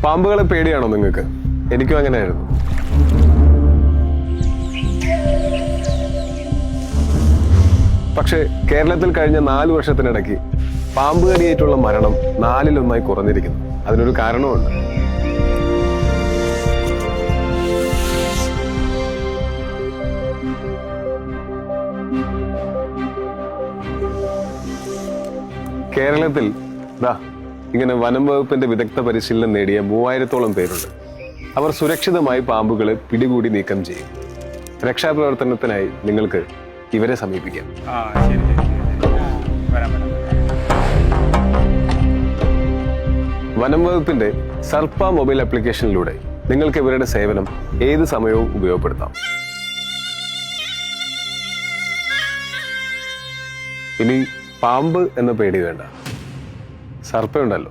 പാമ്പുകളെ പേടിയാണോ നിങ്ങൾക്ക്? എനിക്കും അങ്ങനെയായിരുന്നു. പക്ഷേ കേരളത്തിൽ കഴിഞ്ഞ 4 വർഷത്തിനിടയ്ക്ക് പാമ്പ് കടിയേറ്റുള്ള മരണം 4-1 കുറഞ്ഞിരിക്കുന്നു. അതിനൊരു കാരണമുണ്ട്. കേരളത്തിൽ ഇങ്ങനെ വനം വകുപ്പിന്റെ വിദഗ്ധ പരിശീലനം നേടിയ 3000-ഓളം പേരുണ്ട്. അവർ സുരക്ഷിതമായി പാമ്പുകളെ പിടികൂടി നീക്കം ചെയ്യും. രക്ഷാപ്രവർത്തനത്തിനായി നിങ്ങൾക്ക് ഇവരെ സമീപിക്കാം. വനം വകുപ്പിന്റെ സർപ്പ മൊബൈൽ ആപ്ലിക്കേഷനിലൂടെ നിങ്ങൾക്ക് ഇവരുടെ സേവനം ഏത് സമയവും ഉപയോഗപ്പെടുത്താം. ഇനി പാമ്പ് എന്ന പേടി വേണ്ട, സർപ്പയുണ്ടല്ലോ.